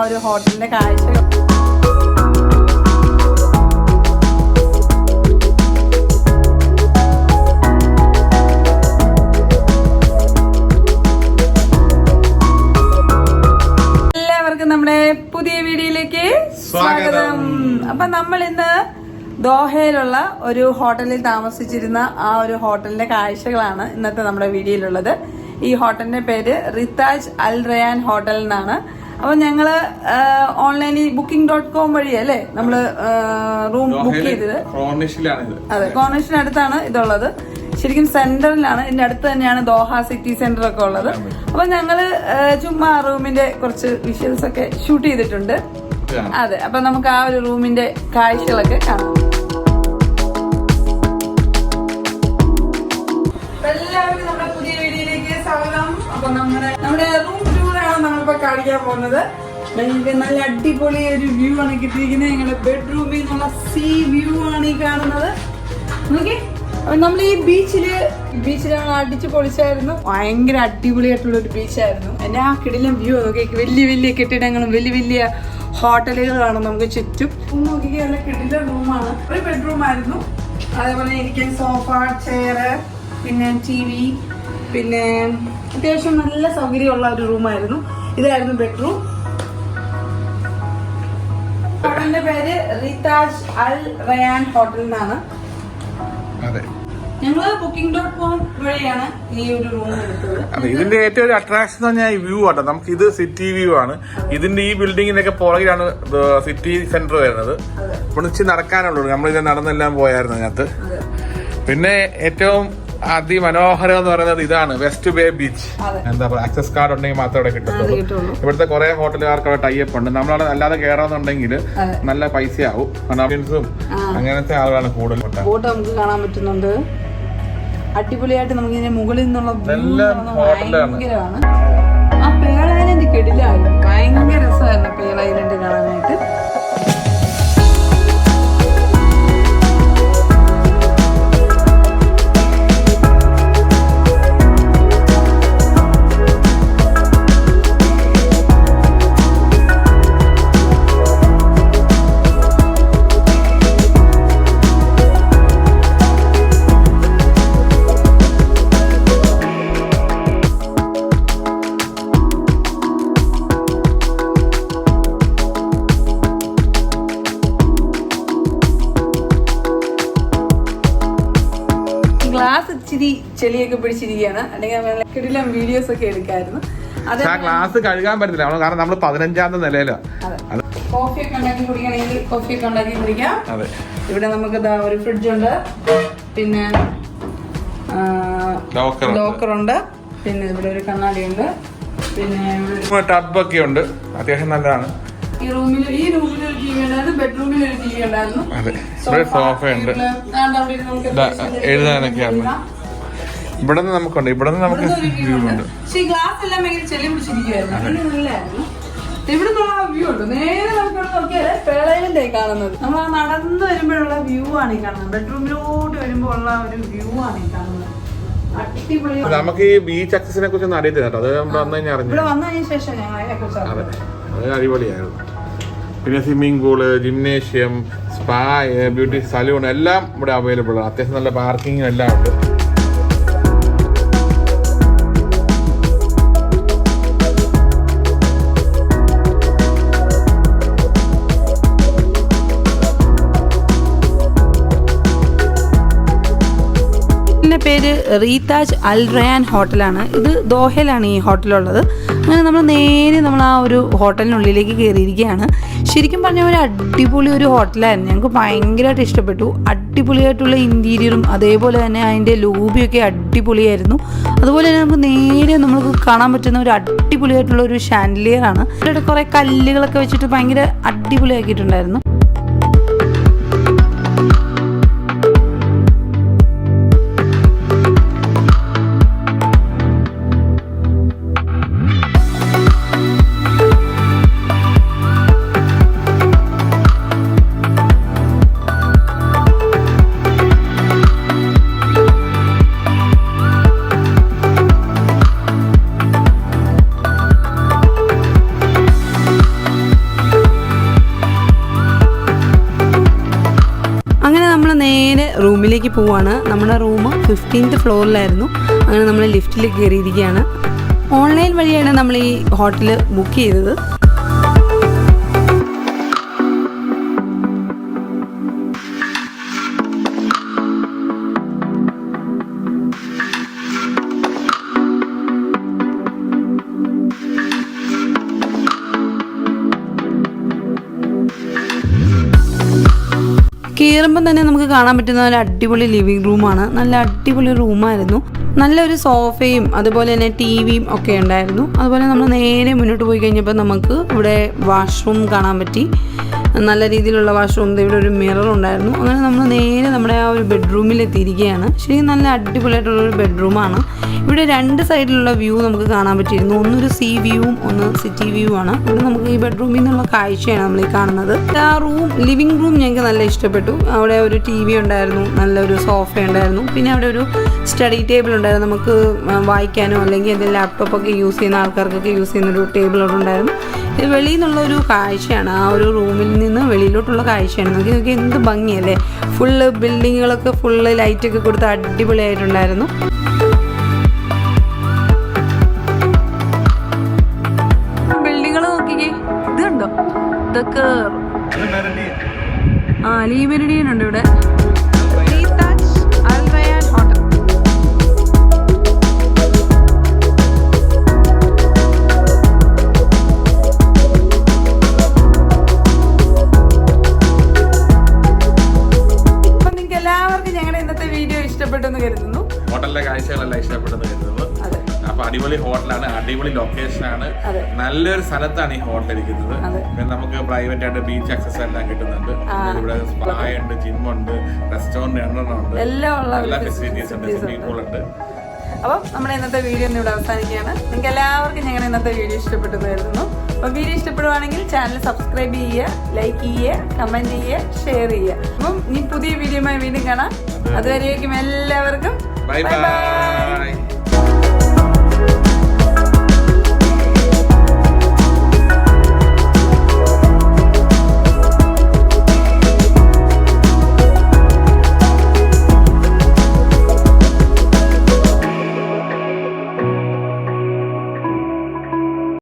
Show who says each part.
Speaker 1: ഒരു ഹോട്ടലിന്റെ കാഴ്ചകൾ എല്ലാവർക്കും നമ്മുടെ പുതിയ വീഡിയോയിലേക്ക് സ്വാഗതം. അപ്പൊ നമ്മൾ ഇന്ന് ദോഹയിലുള്ള ഒരു ഹോട്ടലിൽ താമസിച്ചിരുന്ന ആ ഒരു ഹോട്ടലിന്റെ കാഴ്ചകളാണ് ഇന്നത്തെ നമ്മുടെ വീഡിയോയിലുള്ളത്. ഈ ഹോട്ടലിന്റെ പേര് റിതാജ് അൽ റയാൻ ഹോട്ടൽ എന്നാണ്. അപ്പൊ ഞങ്ങള് ഓൺലൈനിൽ booking.com വഴിയല്ലേ നമ്മള് റൂം ബുക്ക് ചെയ്തത്. അതെ, കോർണിഷിനടുത്താണ് ഇതുള്ളത്. ശരിക്കും സെന്ററിലാണ്, ഇതിന്റെ അടുത്ത് തന്നെയാണ് ദോഹ സിറ്റി സെന്റർ ഒക്കെ ഉള്ളത്. അപ്പൊ ഞങ്ങള് ചുമ്മാ റൂമിന്റെ കുറച്ച് വിഷ്വൽസ് ഒക്കെ ഷൂട്ട് ചെയ്തിട്ടുണ്ട്. അതെ, അപ്പൊ നമുക്ക് ആ ഒരു റൂമിന്റെ കാഴ്ചകളൊക്കെ കാണാം. എല്ലാവർക്കും നമ്മുടെ പുതിയ വീഡിയോയിലേക്ക് സ്വാഗതം. അപ്പൊ നമ്മുടെ റൂം ടൂറാണ് നമ്മളിപ്പോ കാണിക്കാൻ പോകുന്നത്. നിങ്ങൾക്ക് നല്ല അടിപൊളി ഒരു വ്യൂ ആണ് കിട്ടിയിരിക്കുന്നത്. ഞങ്ങളുടെ ബെഡ്റൂമിൽ നിന്നുള്ള സീ വ്യൂ ആണ് ഈ കാണുന്നത്. നോക്കി, അപ്പൊ നമ്മൾ ഈ ബീച്ചില് നമ്മൾ അടിച്ചു പൊളിച്ചായിരുന്നു. ഭയങ്കര അടിപൊളിയായിട്ടുള്ള ഒരു ബീച്ചായിരുന്നു. എന്റെ ആ കിടിലം വ്യൂ നോക്കി, വലിയ വലിയ കെട്ടിടങ്ങളും വലിയ വലിയ ഹോട്ടലുകളാണ് നമുക്ക് ചുറ്റും. നോക്കി, നല്ല കിടിലം റൂമാണ്. ഒരു ബെഡ്റൂം ആയിരുന്നു. അതേപോലെ ഇരിക്കാൻ സോഫ, ചെയറ്, പിന്നെ TV, പിന്നെ അത്യാവശ്യം നല്ല സൗകര്യമുള്ള ഒരു റൂമായിരുന്നു. ഇതായിരുന്നു ബെഡ്റൂം. ഹോട്ടലിന്റെ പേര് റിതാജ് അൽ റയാൻ ഹോട്ടൽ എന്നാണ്. ഞങ്ങള് booking.com വഴിയാണ് ഈ ഒരു റൂം എടുത്തത്.
Speaker 2: ഇതിന്റെ ഏറ്റവും ഒരു അട്രാക്ഷൻ എന്ന് പറഞ്ഞാൽ വ്യൂ ആട്ടോ. നമുക്ക് ഇത് സിറ്റി വ്യൂ ആണ്. ഇതിന്റെ ഈ ബിൽഡിങ്ങിനൊക്കെ പുറകിലാണ് സിറ്റി സെന്റർ വരുന്നത്. ഇവിടെ ഇച്ചിരി നടക്കാനുള്ളൂ. നമ്മളിത് നടന്നെല്ലാം പോയായിരുന്നു അതിനകത്ത്. പിന്നെ ഏറ്റവും അതിമനോഹരം എന്ന് പറയുന്നത് ഇതാണ്, വെസ്റ്റ് ബേ ബീച്ച്. എന്താ പറയുക, ആക്സസ് കാർഡ് ഉണ്ടെങ്കിൽ മാത്രമേ ഇവിടെ കിട്ടത്തുള്ളൂ. ഇവിടുത്തെ കുറെ ഹോട്ടലുകാർക്ക് അവിടെ ടൈപ്പ് ഉണ്ട്. നമ്മളവിടെ അല്ലാതെ കയറാന്നുണ്ടെങ്കിൽ നല്ല പൈസയാവും. അങ്ങനത്തെ ആളുകളാണ് കൂടുതൽ.
Speaker 1: ബോട്ട് നമുക്ക് കാണാൻ പറ്റുന്നുണ്ട്. അടിപൊളിയായിട്ട് നമുക്ക് ഇതിന്റെ മുകളിൽ നിന്നുള്ള ഭയങ്കരമാണ്. ആ പേൾ ഐലൻഡ് കെടിലായിരുന്നു. ഭയങ്കര രസമായിരുന്നു പേൾ ഐലൻഡ് കാണാനായിട്ട്. ഗ്ലാസ് ഇച്ചിരി ചെളിയൊക്കെ പിടിച്ചിരിക്കുകയാണ്. അല്ലെങ്കിൽ കിടിലം വീഡിയോസ് ഒക്കെ എടുക്കായിരുന്നു.
Speaker 2: അത് ഗ്ലാസ് കഴുകാൻ പറ്റത്തില്ല, കാരണം നമ്മൾ 15ാമത്തെ നിലയിലാണ്.
Speaker 1: കോഫിയൊക്കെ ഉണ്ടാക്കി കുടിക്കണമെങ്കിൽ കോഫിയൊക്കെ ഉണ്ടാക്കി കുടിക്കാം. ഇവിടെ നമുക്ക് ഒരു ഫ്രിഡ്ജ് ഉണ്ട്, പിന്നെ ലോക്കറുണ്ട്, പിന്നെ ഇവിടെ ഒരു കണ്ണാടി ഉണ്ട്, പിന്നെ
Speaker 2: ടബൊക്കെ ഉണ്ട്. അത്യാവശ്യം നല്ലതാണ്.
Speaker 1: ഈ റൂമിൽ ഒരു TV ഉണ്ടായിരുന്നു. ബെഡ്റൂമിൽ ഒരു TV ഉണ്ടായിരുന്നു.
Speaker 2: സോഫയുണ്ട്, എഴുതാനൊക്കെയാണ്. ഇവിടെ നിന്ന് നമുക്കുണ്ട്. ഇവിടെ നിന്ന് നമുക്ക് വ്യൂ ഉണ്ട്.
Speaker 1: പക്ഷേ ഗ്ലാസ് എല്ലാം ഭയങ്കര ചെളി പിടിച്ചിരിക്കുവായിരുന്നു. നല്ലായിരുന്നു. ഇവിടെ നിന്നുള്ള വ്യൂ ഉണ്ട്. നേരെ നമുക്ക് നോക്കിയാൽ പേളയിലെ കാണുന്നത്. നമ്മൾ ആ നടന്നു വരുമ്പോഴുള്ള വ്യൂ ആണ് ഈ കാണുന്നത്. ബെഡ്റൂമിലോട്ട് വരുമ്പോൾ ഉള്ള ഒരു വ്യൂ ആണ് ഈ കാണുന്നത്. അടിപൊളി.
Speaker 2: നമുക്ക് ഈ ബീച്ച് ആക്സസിനെ കുറിച്ചൊന്നും അറിയത്തില്ല. അത്
Speaker 1: ഇവിടെ വന്നതിന് ശേഷം ഞങ്ങൾ അതിനെ കുറിച്ച്
Speaker 2: അത് അടിപൊളിയായിരുന്നു. പിന്നെ swimming pool, gymnasium, spa, beauty salon എല്ലാം ഇവിടെ അവൈലബിൾ ആണ്. അത്യാവശ്യം നല്ല പാർക്കിങ്ങും എല്ലാം ഉണ്ട്.
Speaker 1: പേര് റീതാജ് അൽ റയാൻ ഹോട്ടലാണ്. ഇത് ദോഹയിലാണ് ഈ ഹോട്ടലുള്ളത്. അങ്ങനെ നമ്മൾ ആ ഒരു ഹോട്ടലിനുള്ളിലേക്ക് കയറിയിരിക്കുകയാണ്. ശരിക്കും പറഞ്ഞാൽ ഒരു അടിപൊളി ഒരു ഹോട്ടലായിരുന്നു. ഞങ്ങൾക്ക് ഭയങ്കരമായിട്ട് ഇഷ്ടപ്പെട്ടു. അടിപൊളിയായിട്ടുള്ള ഇൻറ്റീരിയറും അതേപോലെ തന്നെ അതിൻ്റെ ലോബിയൊക്കെ അടിപൊളിയായിരുന്നു. അതുപോലെ തന്നെ നമുക്ക് കാണാൻ പറ്റുന്ന ഒരു അടിപൊളിയായിട്ടുള്ള ഒരു ഷാൻഡിലിയറാണ്. ഇവിടെ കുറേ കല്ലുകളൊക്കെ വെച്ചിട്ട് ഭയങ്കര അടിപൊളിയാക്കിയിട്ടുണ്ടായിരുന്നു. നേരെ റൂമിലേക്ക് പോവാണ്. നമ്മുടെ റൂം 15th ഫ്ലോറിലായിരുന്നു. അങ്ങനെ നമ്മൾ ലിഫ്റ്റിൽ കയറിയിരിക്കുകയാണ്. ഓൺലൈൻ വഴിയാണ് നമ്മൾ ഈ ഹോട്ടൽ ബുക്ക് ചെയ്തത്. കയറുമ്പം തന്നെ നമുക്ക് കാണാൻ പറ്റുന്ന ഒരു അടിപൊളി ലിവിങ് റൂമാണ്. നല്ല അടിപൊളി റൂമായിരുന്നു. നല്ലൊരു സോഫയും അതുപോലെ തന്നെ ടിവിയും ഒക്കെ ഉണ്ടായിരുന്നു. അതുപോലെ നമ്മൾ നേരെ മുന്നോട്ട് പോയി കഴിഞ്ഞപ്പോൾ നമുക്ക് ഇവിടെ വാഷ്റൂം കാണാൻ പറ്റി. നല്ല രീതിയിലുള്ള വാഷ്റൂം. ഇവിടെ ഒരു മിറർ ഉണ്ടായിരുന്നു. അങ്ങനെ നമ്മൾ നേരെ നമ്മുടെ ആ ഒരു ബെഡ്റൂമിൽ എത്തിയിരിക്കുകയാണ്. ശരിക്കും നല്ല അടിപൊളിയായിട്ടുള്ളൊരു ബെഡ്റൂമാണ്. ഇവിടെ 2 സൈഡിലുള്ള വ്യൂ നമുക്ക് കാണാൻ പറ്റിയിരുന്നു. ഒന്നൊരു സീ വ്യൂവും ഒന്ന് സിറ്റി വ്യൂ ആണ്. ഇവിടെ നമുക്ക് ഈ ബെഡ്റൂമിൽ നിന്നുള്ള കാഴ്ചയാണ് നമ്മൾ ഈ കാണുന്നത്. ആ ലിവിങ് റൂം ഞങ്ങൾക്ക് നല്ല ഇഷ്ടപ്പെട്ടു. അവിടെ ഒരു TV ഉണ്ടായിരുന്നു, നല്ലൊരു സോഫ ഉണ്ടായിരുന്നു. പിന്നെ അവിടെ ഒരു സ്റ്റഡി ടേബിൾ ഉണ്ടായിരുന്നു. നമുക്ക് വായിക്കാനോ അല്ലെങ്കിൽ എന്തെങ്കിലും ലാപ്ടോപ്പൊക്കെ യൂസ് ചെയ്യുന്ന ആൾക്കാർക്കൊക്കെ യൂസ് ചെയ്യുന്നൊരു ടേബിൾ അവിടെ ഉണ്ടായിരുന്നു. ഇത് വെളിയിൽ നിന്നുള്ള ഒരു കാഴ്ചയാണ്. ആ ഒരു റൂമിൽ നിന്ന് വെളിയിലോട്ടുള്ള കാഴ്ചയാണ്. നമുക്ക് എന്ത് ഭംഗിയല്ലേ. ഫുള്ള് ബിൽഡിങ്ങുകളൊക്കെ ഫുള്ള് ലൈറ്റൊക്കെ കൊടുത്ത് അടിപൊളിയായിട്ടുണ്ടായിരുന്നു. ബിൽഡിങ്ങുകൾ നോക്കിക്കേ, ഇത് കണ്ടോ, ഇതൊക്കെ ലീ മെറിഡിയൻ ഉണ്ട് ഇവിടെ. ഇഷ്ടപ്പെട്ടെന്ന് കരുതുന്നു.
Speaker 2: ഹോട്ടലിലെ കാഴ്ചകളെല്ലാം ഇഷ്ടപ്പെട്ടെന്ന് കരുതുന്നു. അപ്പൊ അടിപൊളി ഹോട്ടലാണ്, അടിപൊളി ലൊക്കേഷനാണ്, നല്ലൊരു സ്ഥലത്താണ് ഈ ഹോട്ടൽ ഇരിക്കുന്നത്. പിന്നെ നമുക്ക് പ്രൈവറ്റ് ആയിട്ട് ബീച്ച് ആക്സസ് എല്ലാം കിട്ടുന്നുണ്ട്. ഇവിടെ സ്പാ ഉണ്ട്, ജിമ്മുണ്ട്, റെസ്റ്റോറന്റ് ഉണ്ട്, എല്ലാ ഫെസിലിറ്റീസ് ഉണ്ട്, സ്വിമ്മിംഗ് പൂൾ ഉണ്ട്.
Speaker 1: അപ്പം നമ്മുടെ ഇന്നത്തെ വീഡിയോ ഒന്ന് ഇവിടെ അവസാനിക്കുകയാണ്. നിങ്ങൾക്ക് എല്ലാവർക്കും ഞങ്ങളുടെ ഇന്നത്തെ വീഡിയോ ഇഷ്ടപ്പെട്ടെന്ന് കരുതുന്നു. അപ്പോൾ വീഡിയോ ഇഷ്ടപ്പെടുവാണെങ്കിൽ ചാനൽ സബ്സ്ക്രൈബ് ചെയ്യുക, ലൈക്ക് ചെയ്യുക, കമന്റ് ചെയ്യുക, ഷെയർ ചെയ്യുക. അപ്പം ഇനി പുതിയ വീഡിയോയുമായി വീണ്ടും കാണാം. അതുവരേക്കും എല്ലാവർക്കും
Speaker 2: ബൈ ബൈ.